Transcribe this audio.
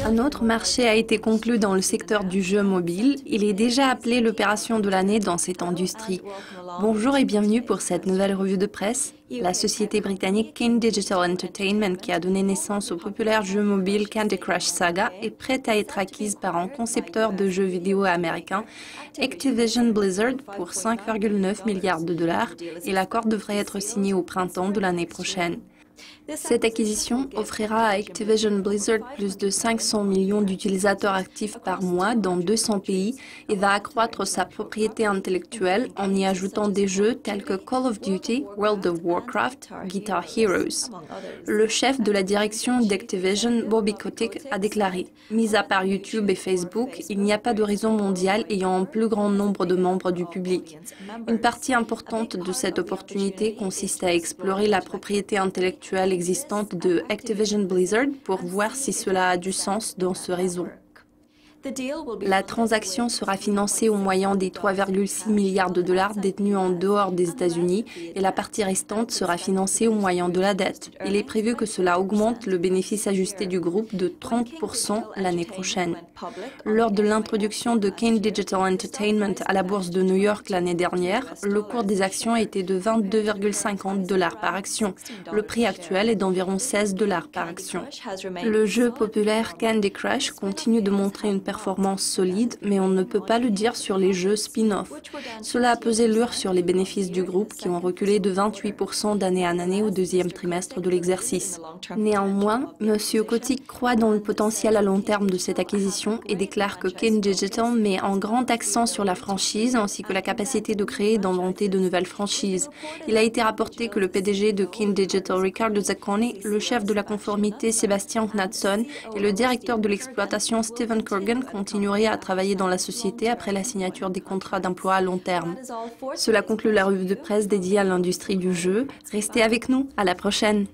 Un autre marché a été conclu dans le secteur du jeu mobile. Il est déjà appelé l'opération de l'année dans cette industrie. Bonjour et bienvenue pour cette nouvelle revue de presse. La société britannique King Digital Entertainment, qui a donné naissance au populaire jeu mobile Candy Crush Saga, est prête à être acquise par un concepteur de jeux vidéo américain, Activision Blizzard, pour 5,9 milliards de dollars, et l'accord devrait être signé au printemps de l'année prochaine. Cette acquisition offrira à Activision Blizzard plus de 500 millions d'utilisateurs actifs par mois dans 200 pays et va accroître sa propriété intellectuelle en y ajoutant des jeux tels que Call of Duty, World of Warcraft, Guitar Heroes. Le chef de la direction d'Activision, Bobby Kotick, a déclaré « Mis à part YouTube et Facebook, il n'y a pas de réseau mondial ayant un plus grand nombre de membres du public. Une partie importante de cette opportunité consiste à explorer la propriété intellectuelle existante de Activision Blizzard pour voir si cela a du sens dans ce réseau. La transaction sera financée au moyen des 3,6 milliards de dollars détenus en dehors des États-Unis et la partie restante sera financée au moyen de la dette. Il est prévu que cela augmente le bénéfice ajusté du groupe de 30% l'année prochaine. Lors de l'introduction de King Digital Entertainment à la bourse de New York l'année dernière, le cours des actions était de 22,50 $ par action. Le prix actuel est d'environ 16 $ par action. Le jeu populaire Candy Crush continue de montrer une performance solide, mais on ne peut pas le dire sur les jeux spin-off. Cela a pesé lourd sur les bénéfices du groupe qui ont reculé de 28% d'année en année au deuxième trimestre de l'exercice. Néanmoins, M. Kotick croit dans le potentiel à long terme de cette acquisition et déclare que King Digital met un grand accent sur la franchise ainsi que la capacité de créer et d'inventer de nouvelles franchises. Il a été rapporté que le PDG de King Digital, Riccardo Zacconi, le chef de la conformité, Sébastien Knudson, et le directeur de l'exploitation, Stephen Corgan, continueraient à travailler dans la société après la signature des contrats d'emploi à long terme. Cela conclut la revue de presse dédiée à l'industrie du jeu. Restez avec nous, à la prochaine!